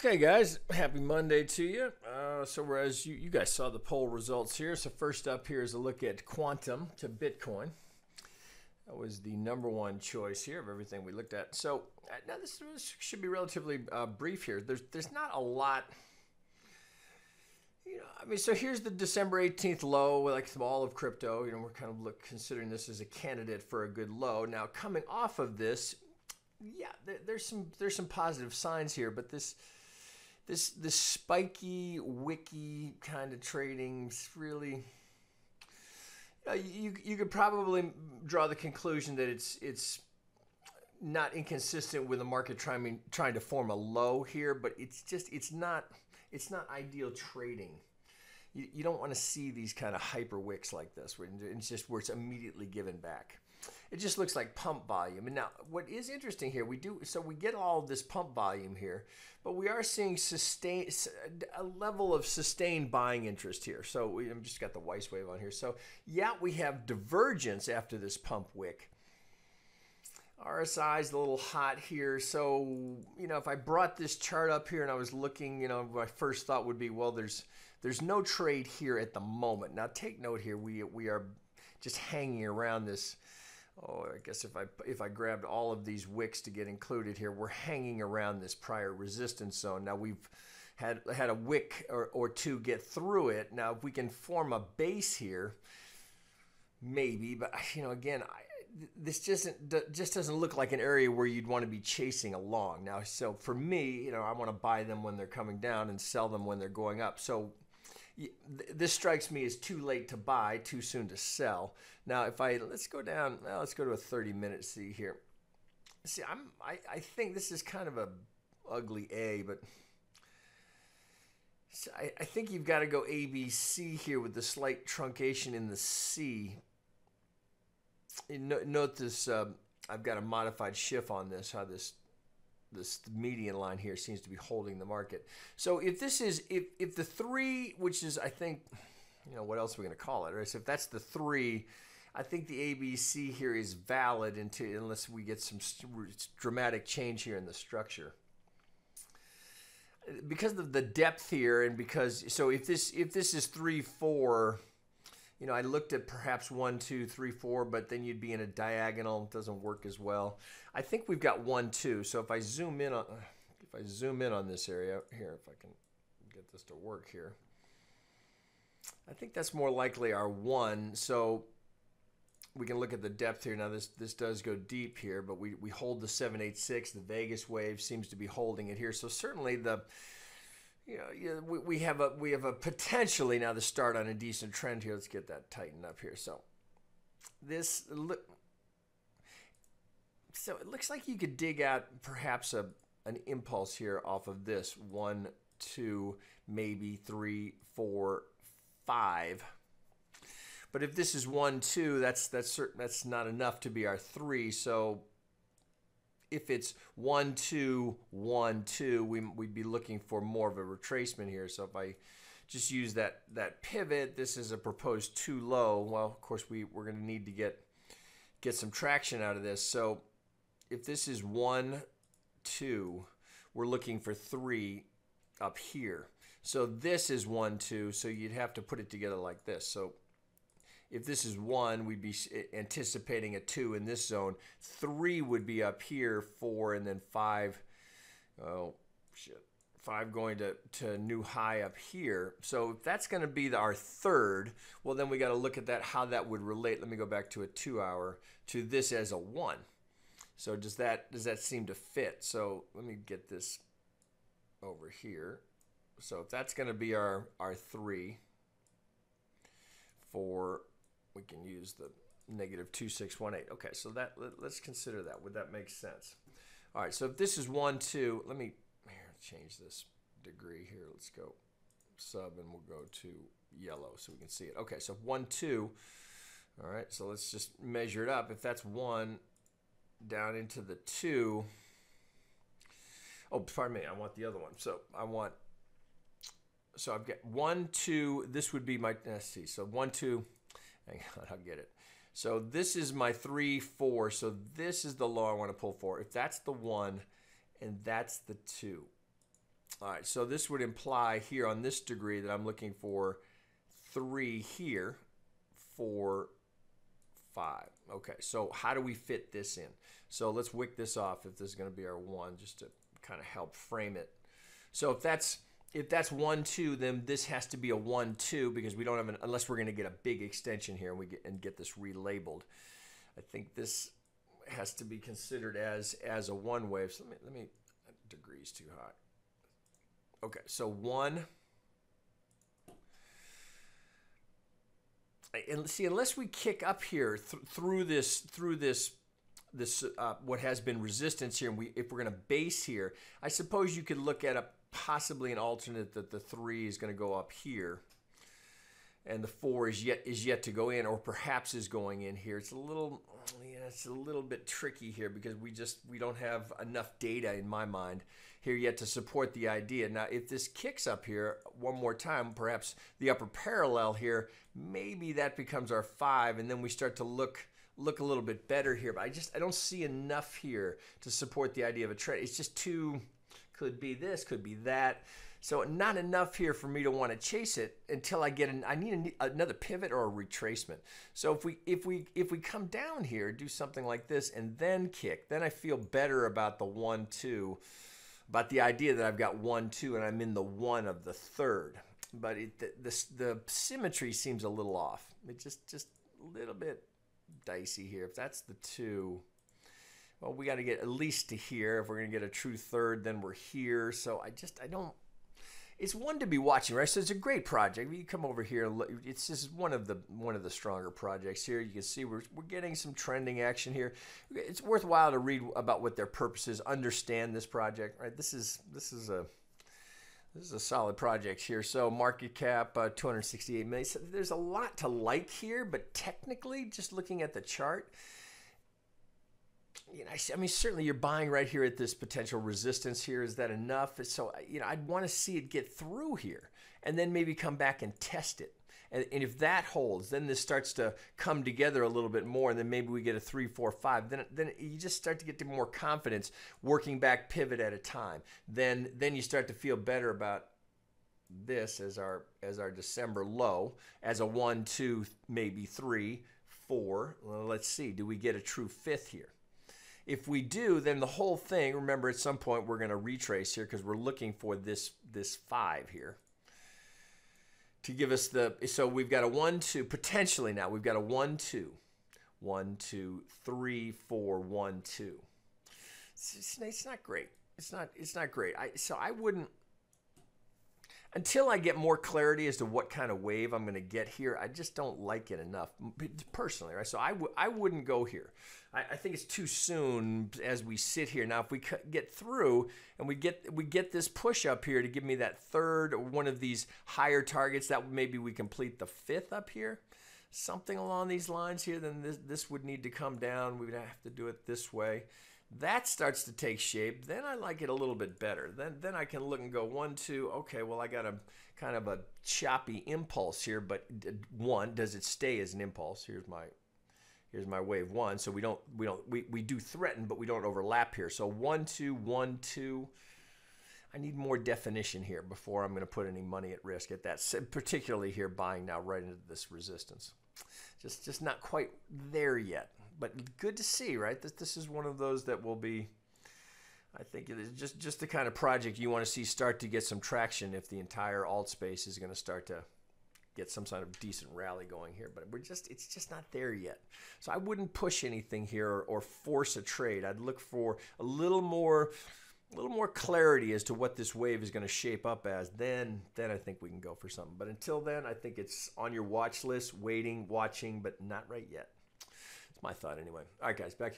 Okay, guys, happy Monday to you. As you guys saw the poll results here. So first up here is a look at quantum to Bitcoin. That was the number one choice here of everything we looked at. So now this should be relatively brief here. There's not a lot. So here's the December 18th low, like all of crypto. We're kind of considering this as a candidate for a good low. Now coming off of this, yeah, there's some positive signs here, but this spiky, wicky kind of trading is really, you could probably draw the conclusion that it's not inconsistent with the market trying to form a low here, but it's not ideal trading. You don't want to see these kind of hyper wicks like this, where it's immediately given back. It just looks like pump volume. And now, what is interesting here, we get all of this pump volume here, but we are seeing a level of sustained buying interest here. So I've just got the Weiss wave on here. So yeah, we have divergence after this pump wick. RSI is a little hot here. So, if I brought this chart up here and I was looking, my first thought would be, well, there's no trade here at the moment. Now take note here, we are just hanging around this. Oh, I guess if I grabbed all of these wicks to get included here, we're hanging around this prior resistance zone. Now we've had a wick or two get through it. Now if we can form a base here, maybe, but again, this just doesn't look like an area where you'd want to be chasing along. Now, so for me, I want to buy them when they're coming down and sell them when they're going up. So this strikes me as too late to buy, too soon to sell. Now, let's go down. Well, let's go to a 30-minute C here. See, I think this is kind of a ugly A, but I think you've got to go ABC here with the slight truncation in the C. Note this. I've got a modified shift on this. How this median line here seems to be holding the market. So if this is, if the 3, which is, I think, what else are we going to call it, right? So if that's the 3, I think the ABC here is valid unless we get some dramatic change here in the structure. Because of the depth here, and so if this is 3, 4, I looked at perhaps 1, 2, 3, 4, but then you'd be in a diagonal. It doesn't work as well. I think we've got 1, 2. So if I zoom in on this area here, if I can get this to work here, I think that's more likely our 1. So we can look at the depth here. Now this does go deep here, but we hold the 786. The Vegas wave seems to be holding it here. So certainly we have a potentially now the start on a decent trend here. Let's get that tightened up here. So it looks like you could dig out perhaps an impulse here off of this 1, 2, maybe 3, 4, 5. But if this is 1, 2, that's not enough to be our 3. So if it's 1, 2, 1, 2, we'd be looking for more of a retracement here. So if I just use that pivot, this is a proposed 2 low. Well, of course, we're going to need to get some traction out of this. So if this is 1, 2, we're looking for 3 up here. So this is 1, 2, so you'd have to put it together like this. So if this is 1, we'd be anticipating a 2 in this zone. 3 would be up here, 4, and then 5. Oh, shit. 5 going to new high up here. So if that's going to be our 3rd, well, then we got to look at how that would relate. Let me go back to a 2-hour to this as a 1. So does that seem to fit? So let me get this over here. So if that's going to be our 3, 4, we can use the -2618. Okay, so let's consider that. Would that make sense? All right, so if this is 1, 2, let me change this degree here. Let's go sub, and we'll go to yellow so we can see it. Okay, so 1, 2. All right, so let's just measure it up. If that's 1 down into the 2. Oh, pardon me. I want the other one. So I've got 1, 2. This would be my, let's see. So 1, 2. Hang on, I'll get it. So this is my 3, 4. So this is the low I want to pull for. If that's the 1 and that's the 2, All right, so this would imply here on this degree that I'm looking for 3 here, 4, 5. Okay, so how do we fit this in? So let's wick this off if this is going to be our 1, just to kind of help frame it. So if that's 1, 2, then this has to be a 1, 2 because we don't have unless we're going to get a big extension here and get this relabeled. I think this has to be considered as a 1 wave. So let me degrees too high. Okay, so 1. And see, unless we kick up here through this what has been resistance here, and if we're going to base here, I suppose you could look at possibly an alternate that the 3 is going to go up here, and the 4 is yet to go in, or perhaps is going in here. It's a little bit tricky here because we don't have enough data in my mind here yet to support the idea. Now, if this kicks up here one more time, perhaps the upper parallel here, maybe that becomes our 5, and then we start to look a little bit better here. But I don't see enough here to support the idea of a trend. It's just too, could be this, could be that. So not enough here for me to want to chase it until I need another pivot or a retracement. So if we come down here, do something like this, and then kick, then I feel better about the 1, 2, about the idea that I've got 1, 2, and I'm in the 1 of the 3rd. But the symmetry seems a little off. It's just a little bit dicey here. If that's the 2, well, we got to get at least to here. If we're going to get a true 3rd, then we're here. So I don't. It's one to be watching, right? So it's a great project. You come over here. It's just one of the stronger projects here. You can see we're getting some trending action here. It's worthwhile to read about what their purpose is. Understand this project, right? This is a solid project here. So market cap 268 million. So there's a lot to like here, but technically, just looking at the chart, I mean, certainly you're buying right here at this potential resistance here. Is that enough? So, I'd want to see it get through here and then maybe come back and test it. And if that holds, then this starts to come together a little bit more, and then maybe we get a 3, 4, 5. Then you just start to get to more confidence working back pivot at a time. Then you start to feel better about this as our December low, as a 1, 2, maybe 3, 4. Well, let's see. Do we get a true 5th here? If we do, then the whole thing, remember at some point we're going to retrace here because we're looking for this 5 here to give us so we've got a 1, 2, potentially now we've got a 1, 2, 1, 2, 3, 4, 1, 2. It's not great. It's not great. So I wouldn't, until I get more clarity as to what kind of wave I'm going to get here, I just don't like it enough personally, right? So I wouldn't go here. I think it's too soon as we sit here. Now, if we get through and we get this push up here to give me that 3rd or one of these higher targets, that maybe we complete the 5th up here, something along these lines here, then this would need to come down. We would have to do it this way. That starts to take shape, then I like it a little bit better. Then I can look and go 1, 2. Okay, well I got a kind of a choppy impulse here, but 1, does it stay as an impulse? Here's my wave 1. So we do threaten, but we don't overlap here. So 1, 2, 1, 2. I need more definition here before I'm going to put any money at risk at that, particularly here buying now right into this resistance. Just not quite there yet. But good to see, right? This is one of those that will be, I think it is just the kind of project you want to see start to get some traction if the entire alt space is going to start to get some sort of decent rally going here. But it's just not there yet. So I wouldn't push anything here or force a trade. I'd look for a little more clarity as to what this wave is going to shape up as. Then I think we can go for something. But until then, I think it's on your watch list, waiting, watching, but not right yet. My thought anyway. All right, guys, back here.